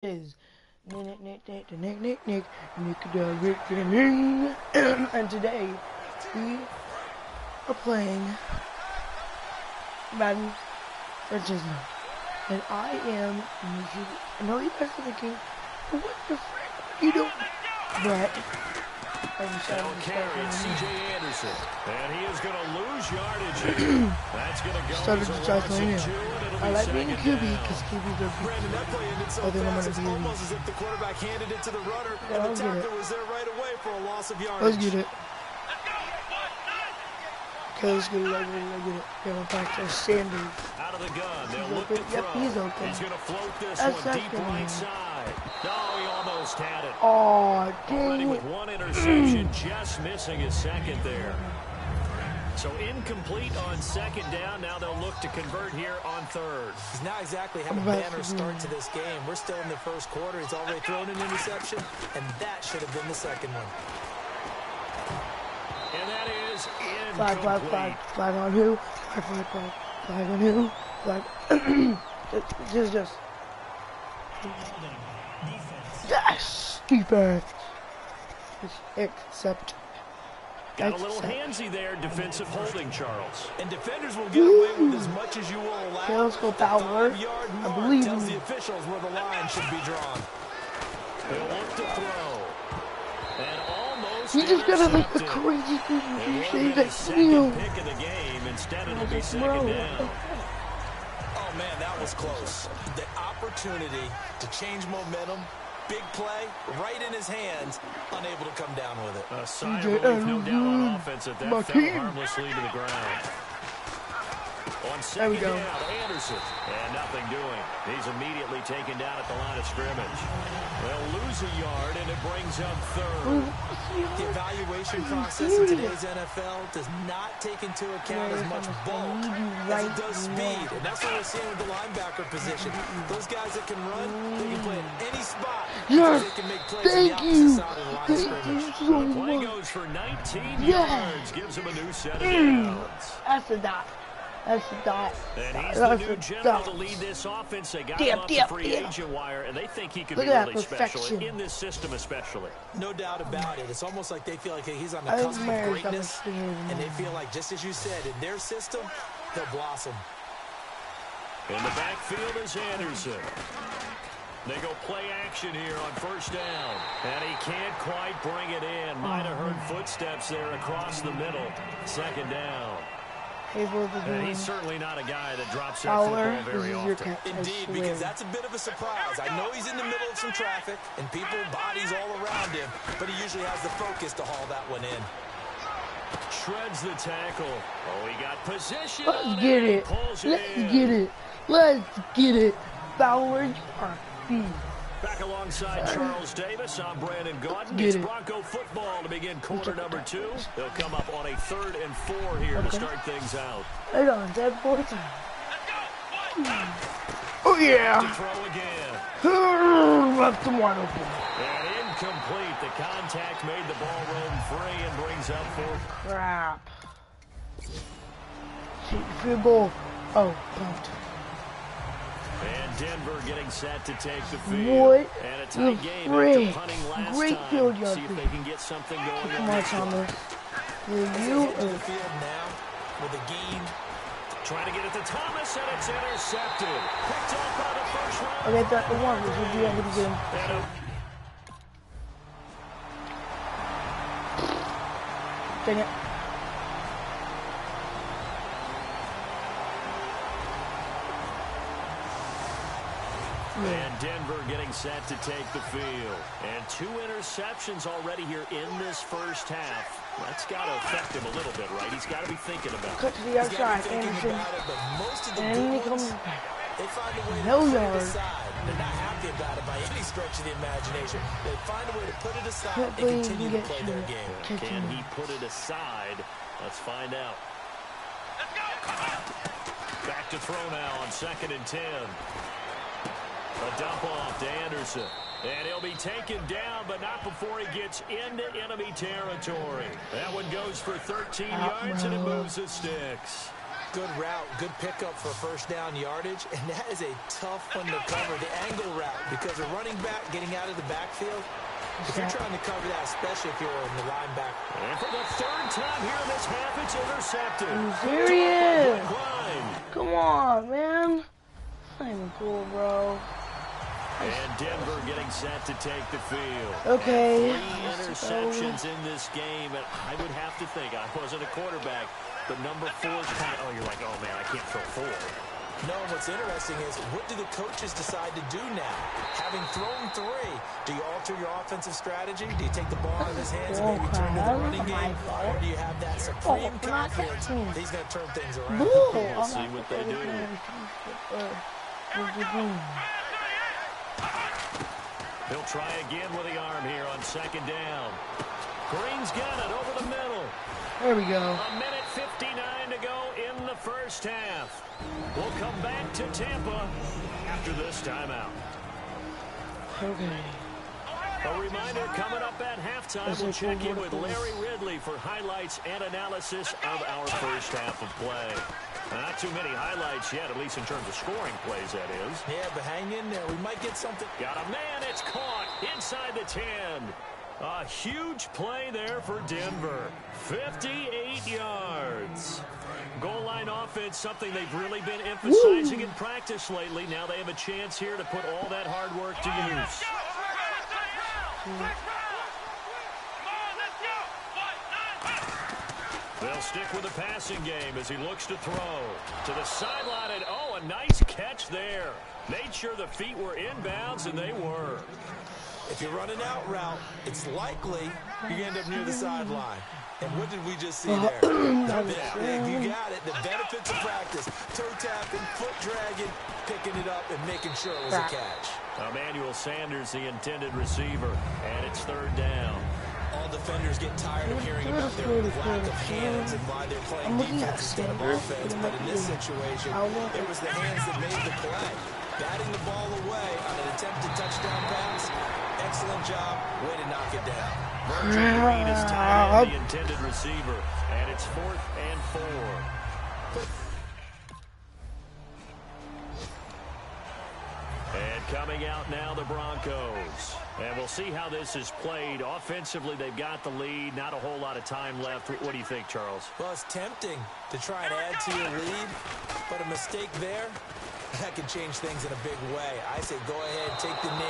Is Nick, and today we are playing Madden franchise mode, and I am. I know you guys are thinking, what the frick are you doing? But CJ Anderson, and he is going to lose yardage here. That's going to go. Started to try playing him. I like being QB because QBs are Brandon, that play ended so fast, it's almost as if the quarterback handed it to the runner, and the tackler was there right away for a loss of yardage. Let's get it. Okay, let's get it. Let's get it. Going back to Sanders. Out of the gun, they'll look to throw. Yep, he's open. He's going to float this one deep right side. No, he almost had it. Oh, dang Already it. with one interception, just missing his second there. So incomplete on second down. Now they'll look to convert here on third. He's not exactly had a banner start to this game. We're still in the first quarter. He's already thrown an interception, and that should have been the second one. And that is incomplete. Flag on who? Flag on who? Flag. Just. Yes! Defense. Except. Got a little handsy there, defensive holding, Charles. And defenders will get away with as much as you will allow. Okay, let's go power. I believe tells the officials where the line should be drawn. They'll look to throw. And almost he just got like a crazy thing. You say that second pick of the game. Instead it'll be second down. Oh man, that was close. The opportunity to change momentum. Big play, right in his hands, unable to come down with it. A sigh of relief, no doubt on offense at that fell harmlessly to the ground. On second down, Anderson, and nothing doing. He's immediately taken down at the line of scrimmage. They'll lose a yard, and it brings up third. The evaluation process in today's NFL does not take into account as much bulk as it does speed, and that's what we're seeing with the linebacker position. Those guys that can run, they can play in any spot. Yes, they can make plays thank you. Thank you so much. The play goes for 19 yards, gives him a new set of downs. That's a dot. That's a dot. And he's the new general to lead this offense. They got him off the free agent wire, and they think he could be really special in this system especially. No doubt about it. It's almost like they feel like he's on the cusp of greatness, and they feel like, just as you said, in their system, they'll blossom. In the backfield is Anderson. They go play action here on first down, and he can't quite bring it in. Might have heard footsteps there across the middle. Second down. And he's certainly not a guy that drops that football very often. Indeed, because that's a bit of a surprise. I know he's in the middle of some traffic and people, bodies all around him, but he usually has the focus to haul that one in. Shreds the tackle. Oh, he got position. Let's get it. Let's get it. Fowler, you are feed. Back alongside Charles Davis, I'm Brandon Gaudin. It's Bronco football to begin quarter number 2. They'll come up on a 3rd and 4 here to start things out. Hold on, dead 4 times. Oh yeah! To throw again. Left him wide open. And incomplete. The contact made the ball roam free and brings up 4th. Crap. Field goal. Oh, pumped. And Denver getting set to take the field. What? And a tight game after punting last Great time. field yard. See if they can get something going. Come on, Thomas. You to the field now with a gain. Trying to get it to Thomas, and it's intercepted. Picked off by the first round. Okay, that's the one. Which would be able to get him. Dang it. And Denver getting set to take the field. And 2 interceptions already here in this first half. That's got to affect him a little bit, right? He's got to be thinking about it. Cut to the outside, Anderson. And he comes back. No yards. They're not happy about it by any stretch of the imagination. They find a way to put it aside and continue to play their game. Can he put it aside? Let's find out. Back to throw now on 2nd and 10. A dump off to Anderson. And he'll be taken down, but not before he gets into enemy territory. That one goes for 13 yards, and it moves the sticks. Good route, good pickup for first down yardage, and that is a tough one to cover, the angle route, because a running back getting out of the backfield, if you're trying to cover that, especially if you're in the linebacker. And for the third time here in this half, it's intercepted. Are you serious? Come on, man. That's not even cool, bro. And Denver getting set to take the field. Okay. And 3 interceptions in this game, and I would have to think, I wasn't a quarterback, but number 4 is kind of, you're like, oh, man, I can't throw 4. No, what's interesting is, what do the coaches decide to do now? Having thrown 3, do you alter your offensive strategy? Do you take the ball out of his hands and maybe turn to the running game? Or do you have that supreme confidence that he's going to turn things around? We'll see what they do. He'll try again with the arm here on second down. Green's got it over the middle. There we go. A minute 59 to go in the first half. We'll come back to Tampa after this timeout. Okay. A reminder, coming up at halftime, we'll check in with Larry Ridley for highlights and analysis of our first half of play. Not too many highlights yet, at least in terms of scoring plays, that is. Yeah, but hang in there. We might get something. Got a man. It's caught inside the 10. A huge play there for Denver. 58 yards. Goal line offense, something they've really been emphasizing in practice lately. Now they have a chance here to put all that hard work to use. They'll stick with the passing game as he looks to throw. To the sideline, and a nice catch there. Made sure the feet were inbounds, and they were. If you run an out route, it's likely you end up near the sideline. And what did we just see there? You got it. The benefits of practice. Toe tapping, foot dragging, picking it up, and making sure it was a catch. Emmanuel Sanders, the intended receiver, and it's third down. All defenders get tired of hearing about their lack of hands and why they're playing defense instead of offense. But in this situation, it was the hands that made the play. Batting the ball away on an attempted touchdown pass. Excellent job. Way to knock it down. Virgil Green is tied in the intended receiver, and it's 4th and 4. And coming out now, the Broncos. And we'll see how this is played. Offensively, they've got the lead. Not a whole lot of time left. What do you think, Charles? Well, it's tempting to try and add to your lead, but a mistake there, that can change things in a big way. I say go ahead, take the knee,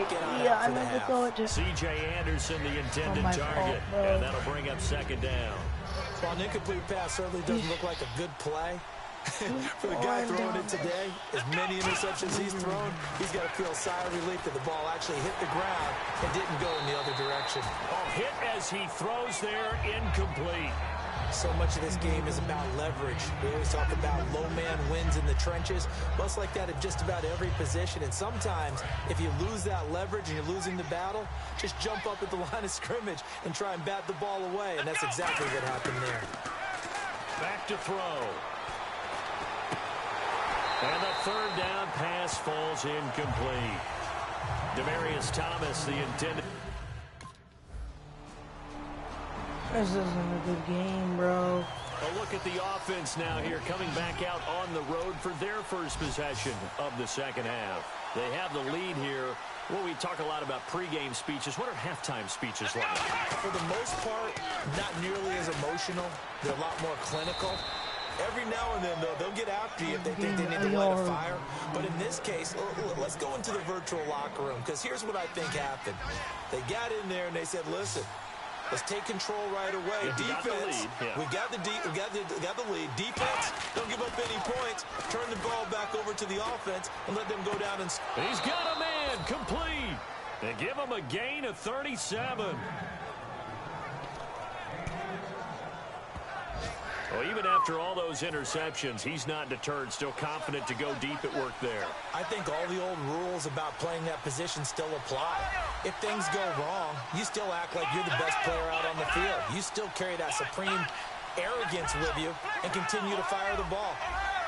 get on out for the half. C.J. Anderson, the intended target, and that'll bring up second down. While an incomplete pass certainly doesn't look like a good play, for the guy throwing it today, as many interceptions he's thrown, he's got to feel a sigh of relief that the ball actually hit the ground and didn't go in the other direction. Hit as he throws there, incomplete. So much of this game is about leverage. We always talk about low man wins in the trenches. Well, it's like that in just about every position. And sometimes, if you lose that leverage and you're losing the battle, just jump up at the line of scrimmage and try and bat the ball away. And that's exactly what happened there. Back to throw. And the third down pass falls incomplete. Demaryius Thomas, the intended. This isn't a good game, bro. A look at the offense now here, coming back out on the road for their first possession of the second half. They have the lead here. Well, we talk a lot about pregame speeches. What are halftime speeches like? For the most part, not nearly as emotional. They're a lot more clinical. Every now and then, though, they'll get after you if they think they need to light a fire. But in this case, let's go into the virtual locker room, because here's what I think happened. They got in there and they said, listen, let's take control right away. Defense, we got the lead. Defense, don't give up any points. Turn the ball back over to the offense and let them go down and score. He's got a man complete. They give him a gain of 37. Well, even after all those interceptions, he's not deterred, still confident to go deep at work there. I think all the old rules about playing that position still apply. If things go wrong, you still act like you're the best player out on the field. You still carry that supreme arrogance with you and continue to fire the ball.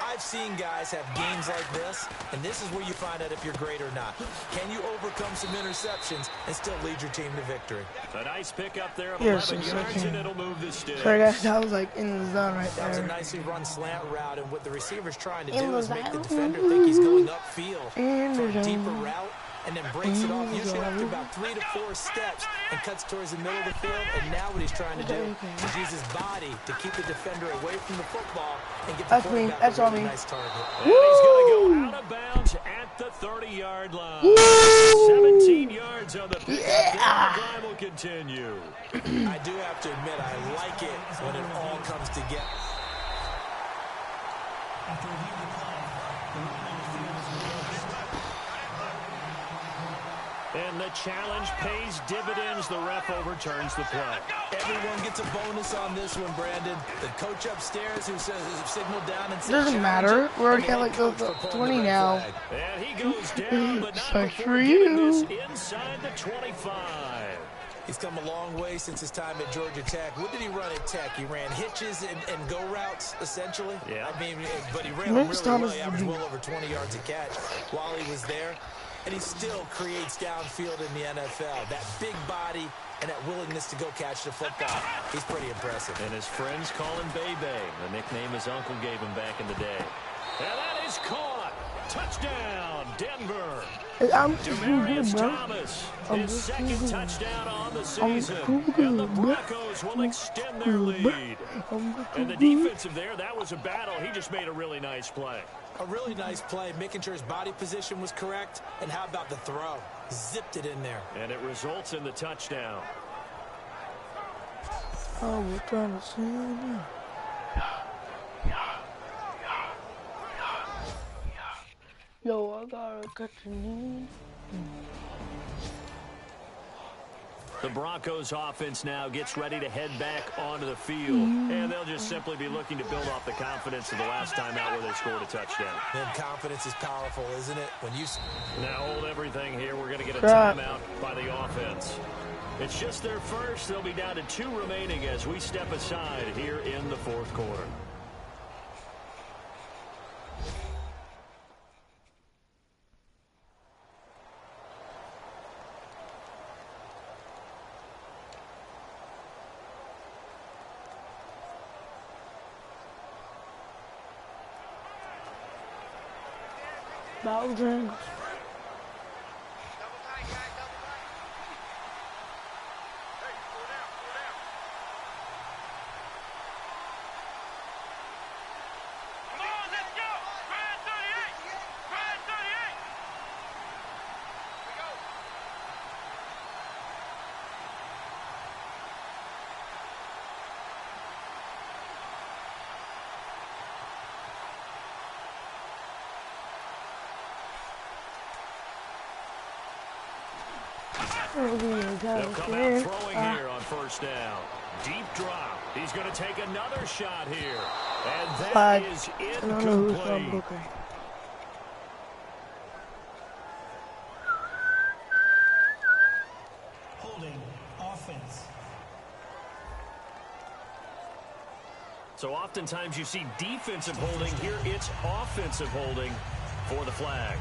I I've seen guys have games like this, and this is where you find out if you're great or not. Can you overcome some interceptions and still lead your team to victory? A nice pickup there of Yes, 11 yards, and it'll move the sticks. Sorry guys, that was like in the zone right That was a there. nicely run slant route, and what the receiver's trying to In do the is make the zone. defender think he's going upfield In for the a deeper zone. route, and then breaks it off usually after about 3 to 4 steps and cuts towards the middle of the field. And now what he's trying to do is use his body to keep the defender away from the football and get the quarterback That's a on really me. nice target. And he's going to go out of bounds at the 30-yard line. 17 yards on the pick. Yeah. The drive will continue. I do have to admit, I like it when it all comes together. After reviewing the play, the movement of the field is reversed. And the challenge pays dividends. The ref overturns the play. Everyone gets a bonus on this one, Brandon. The coach upstairs who says signaled down and said Doesn't matter. We're already at like the 20 now. And he goes down, but not Sucks before for getting you. this inside the 25. He's come a long way since his time at Georgia Tech. What did he run at Tech? He ran hitches and go routes, essentially. Yeah. I mean, but he ran them really well. He averaged well over 20 yards a catch while he was there. And he still creates downfield in the NFL. That big body and that willingness to go catch the football. He's pretty impressive. And his friends call him Bebe, the nickname his uncle gave him back in the day. And that is caught. Touchdown, Denver. I'm Demarius good, bro. Thomas, I'm his just second good. touchdown on the season. good, And the bro. Broncos will extend their lead. And the defensive there, that was a battle. He just made a really nice play. A really nice play, making sure his body position was correct. And how about the throw? Zipped it in there. And it results in the touchdown. Oh, we're trying to see you. Yo, I gotta catch a knee. The Broncos offense now gets ready to head back onto the field. And they'll just simply be looking to build off the confidence of the last time out where they scored a touchdown. And confidence is powerful, isn't it? When you... Now hold everything here. We're going to get a Crap. timeout by the offense. It's just their first. They'll be down to 2 remaining as we step aside here in the fourth quarter. Bowden. They'll come out throwing here on first down. Deep drop. He's going to take another shot here. And that is incomplete. Holding offense. So oftentimes you see defensive holding. Here it's offensive holding for the flag.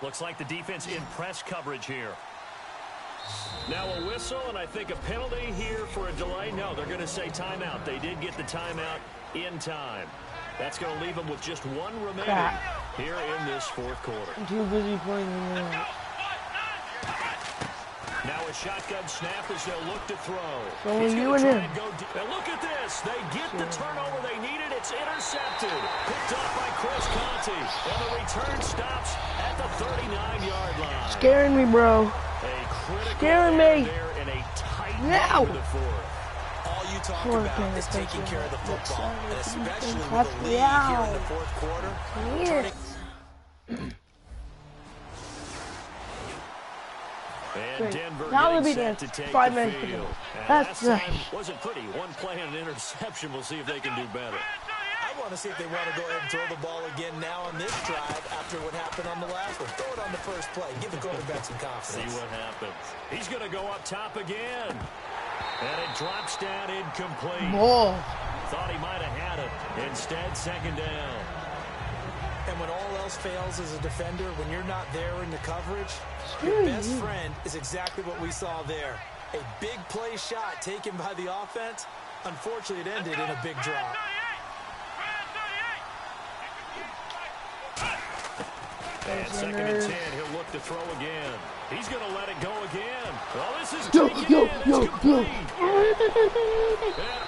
Looks like the defense in press coverage here. Now a whistle, and I think a penalty here for a delay. No, they're going to say timeout. They did get the timeout in time. That's going to leave them with just 1 remaining here in this fourth quarter. I'm too busy playing the game. Now a shotgun snap as they'll look to throw. So He's you going and to try him. and go deep. And look at this. They get the turnover they needed. It's intercepted. Picked up by Chris Conte. And the return stops at the 39-yard line. Scaring me, bro. A critical Scaring error me. there in a tight Now. game of the fourth. All you talk Poor about is thing, taking care of the football, and especially with Watch the me lead here in out. the fourth quarter. Yes. And Denver Now getting they'll be set there to take 5 the minutes ago. field. And That's last time nice. wasn't pretty. One play and an interception. We'll see if they can do better. I want to see if they want to go ahead and throw the ball again now on this drive after what happened on the last one. Throw it on the first play. Give the quarterback some confidence. See what happens. He's going to go up top again. And it drops down incomplete. Ball. Thought he might have had it. Instead, second down. And when all else fails as a defender, when you're not there in the coverage, your best friend is exactly what we saw there. A big play shot taken by the offense. Unfortunately, it ended in a big drop. And second and 10, he'll look to throw again. He's going to let it go again. Well, this is Yo. And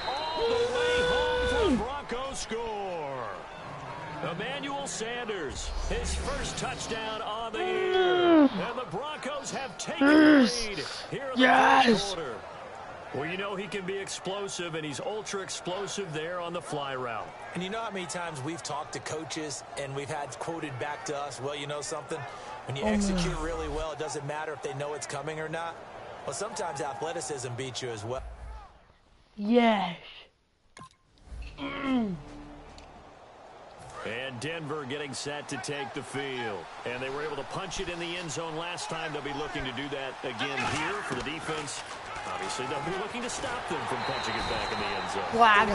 all the way home for the Broncos score. Emmanuel Sanders, his first touchdown on the year. And the Broncos have taken the lead here in the first quarter. Well, you know he can be explosive, and he's ultra-explosive there on the fly route. And you know how many times we've talked to coaches and we've had quoted back to us, well, you know something? When you execute really well, it doesn't matter if they know it's coming or not. Well, sometimes athleticism beats you as well. Yes. And Denver getting set to take the field. And they were able to punch it in the end zone last time. They'll be looking to do that again here for the defense. Obviously, they'll be looking to stop them from punching it back in the end zone. Flag.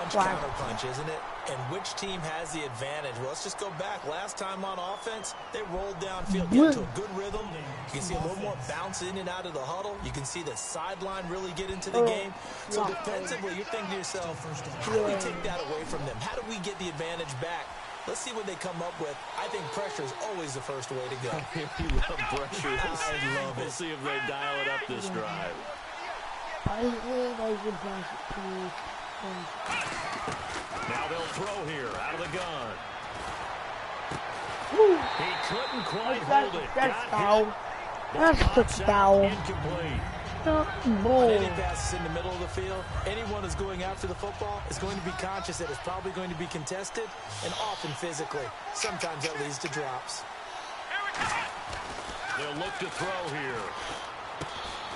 Counter punch, isn't it? And which team has the advantage? Well, let's just go back. Last time on offense, they rolled downfield, get into a good rhythm. You can see a little more bounce in and out of the huddle. You can see the sideline really get into the game. So defensively, you're thinking to yourself, how do we take that away from them? How do we get the advantage back? Let's see what they come up with. I think pressure is always the first way to go. You love pressure. I love it. We'll see if they dial it up this drive. I would like to pass it to Now they'll throw here out of the gun. Woo. He couldn't quite hold it. That's Got foul. hit. That's the Pops out, foul. incomplete. Not On ball. any passes in the middle of the field, anyone who's going after the football is going to be conscious that it's probably going to be contested and often physically. Sometimes that leads to drops. They'll look to throw here.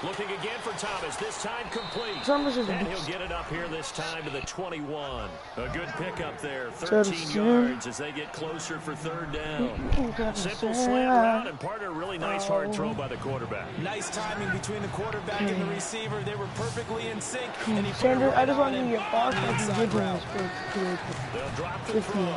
Looking again for Thomas, this time complete. Thomas is And he'll get it up here this time to the 21. A good pickup there, 13 yards as they get closer for third down. Simple slant route and partner, really nice hard throw by the quarterback. Nice timing between the quarterback and the receiver. They were perfectly in sync. And he put it Sanders, I right just on want to him get far on the so I can inside give him route. this They'll drop the throw.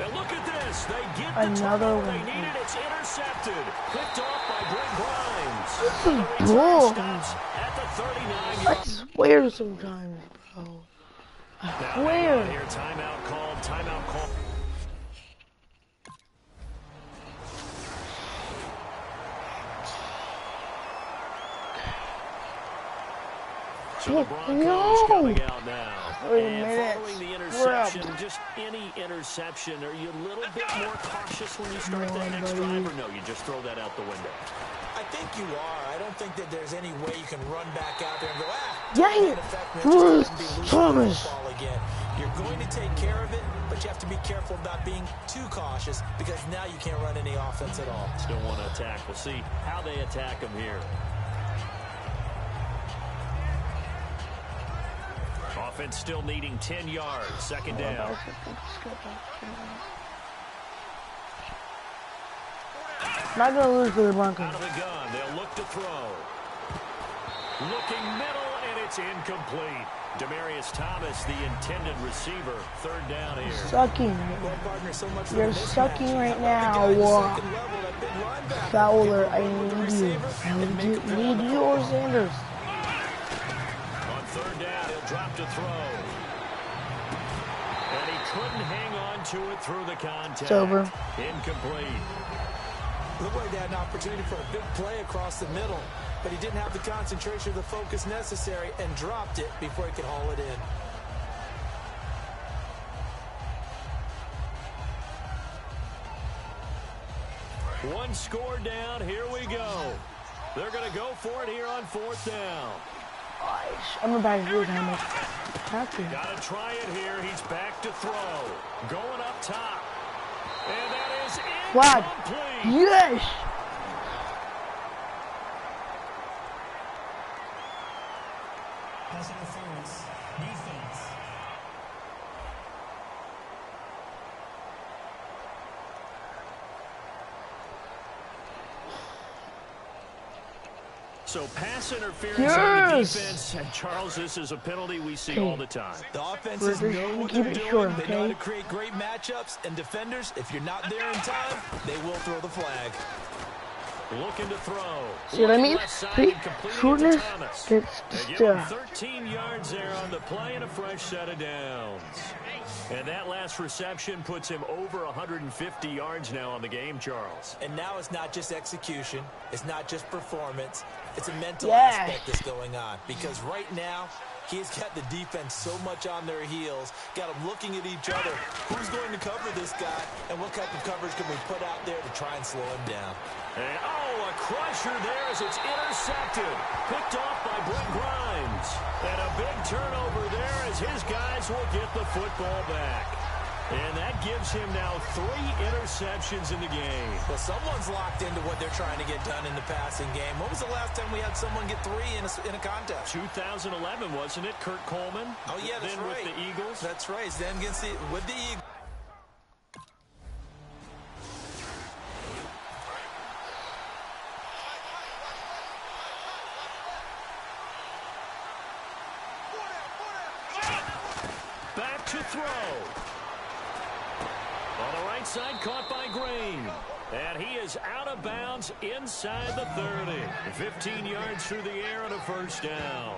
And look at this. They get the Another turnover one. they needed. It's intercepted. Picked off by Brent Grimes. This The is return bull. stops at the 39 I yard. swear sometimes, bro. I Now, hang on swear. here. Timeout called. Timeout called. So the Broncos coming out now. Wait a And minute. following the interception, just any interception, are you a little bit more cautious when you start that next drive, or no, you just throw that out the window? I think you are. I don't think that there's any way you can run back out there and go, Yeah, in effect, man, just go ahead and be losing the Thomas. football again. You're going to take care of it, but you have to be careful about being too cautious because now you can't run any offense at all. Still want to attack. We'll see how they attack them here. Offense still needing 10 yards. Second down. Not gonna lose to the Broncos. Out of the gun. They'll look to throw. Looking middle, and it's incomplete. Demarius Thomas, the intended receiver. Third down here. Sucking. Well, partner, so much for You're the mismatch. sucking right How about the guy now. at the second level, that big linebacker? Fowler, Get I over the need you. receiver I and make a play on need the you or football. Sanders. On third down, he'll drop to throw. And he couldn't hang on to it through the contact. It's over. Incomplete. Looked like they had an opportunity for a big play across the middle, but he didn't have the concentration or the focus necessary and dropped it before he could haul it in. One score down. Here we go. They're going to go for it here on fourth down. gosh. I'm about to do it how much. Gotta try it here. He's back to throw. Going up top. And that is Quad. incomplete. Yes. Pass interference. Defense. So pass interference on the defense. And Charles, this is a penalty we see all the time. The offenses know what they're doing. Short, They know how to create great matchups. And defenders, if you're not there in time, they will throw the flag. Looking to throw. See what I mean? See? Shortness gets They give him 13 yards there on the play and a fresh set of downs. And that last reception puts him over 150 yards now on the game, Charles. And now it's not just execution. It's not just performance. It's a mental aspect that's going on. Because right now, he's got the defense so much on their heels, got them looking at each other. Who's going to cover this guy, and what type of coverage can we put out there to try and slow him down? And, a crusher there as it's intercepted. Picked off by Brent Grimes. And a big turnover there as his guys will get the football back. And that gives him now 3 interceptions in the game. Well, someone's locked into what they're trying to get done in the passing game. When was the last time we had someone get 3 in a contest? 2011, wasn't it? Kurt Coleman. Oh, yeah, that's then right. With the Eagles. That's right. Then with the Eagles. Back to throw. On the right side, caught by Green. And he is out of bounds inside the 30. 15 yards through the air on a first down.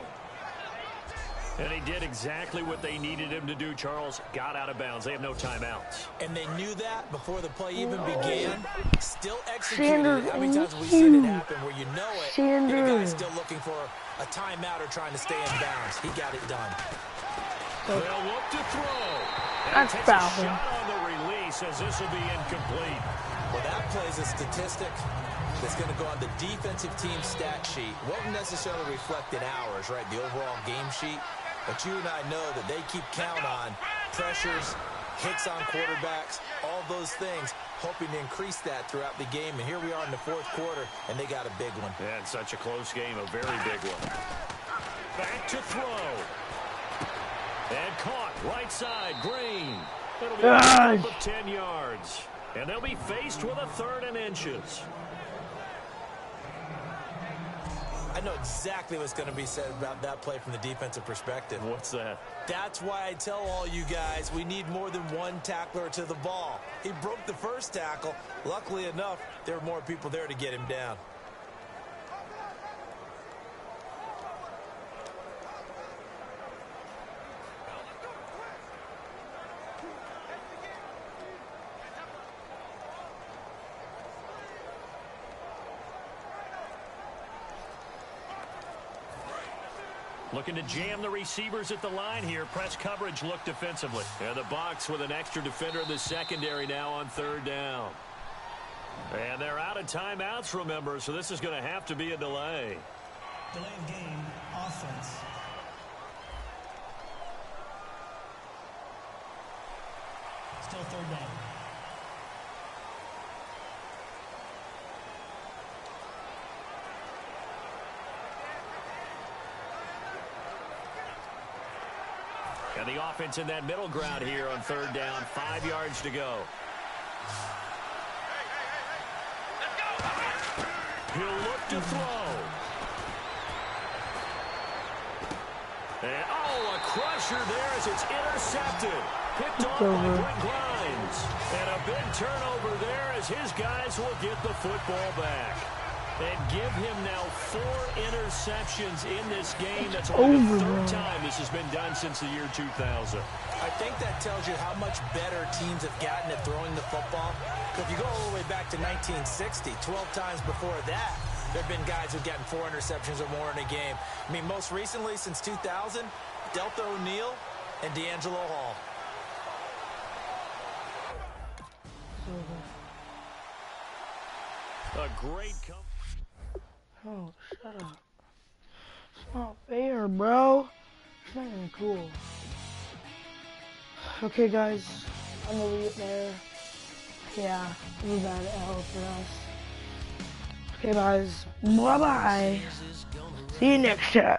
And he did exactly what they needed him to do, Charles. Got out of bounds. They have no timeouts. And they knew that before the play even began. Still executed Sanders, it. How many times have we seen it happen where you know it, and the guy's still looking for a timeout or trying to stay in bounds. He got it done. They'll look to throw. That's foul. Shot on the release as this will be incomplete. Well, that plays a statistic that's going to go on the defensive team stat sheet. Won't necessarily reflect in ours, right, the overall game sheet. But you and I know that they keep count on pressures, hits on quarterbacks, all those things, hoping to increase that throughout the game. And here we are in the fourth quarter, and they got a big one. Yeah, it's such a close game, a very big one. Back to throw. And caught, right side, Green. It'll be a jump of 10 yards. And they'll be faced with a 3rd and inches. I know exactly what's going to be said about that play from the defensive perspective. What's that? That's why I tell all you guys we need more than one tackler to the ball. He broke the first tackle. Luckily enough, there were more people there to get him down. Looking to jam the receivers at the line here. Press coverage look defensively. And the box with an extra defender in the secondary now on 3rd down. And they're out of timeouts, remember, so this is going to have to be a delay. Delay of game. Offense. Still 3rd down. And the offense in that middle ground here on 3rd down. 5 yards to go. He'll look to throw. And, a crusher there as it's intercepted. Picked off by Brent Grimes. And a big turnover there as his guys will get the football back. And give him now 4 interceptions in this game. That's only the 3rd time this has been done since the year 2000. I think that tells you how much better teams have gotten at throwing the football. If you go all the way back to 1960, 12 times before that, there have been guys who've gotten 4 interceptions or more in a game. I mean, most recently, since 2000, Delta O'Neal and D'Angelo Hall. A great comeback. Oh, shut up. Not fair, bro. It's not even cool. Okay, guys. I'm gonna leave it there. Yeah, it was a bad L for us. Okay, guys. Bye-bye. See you next time.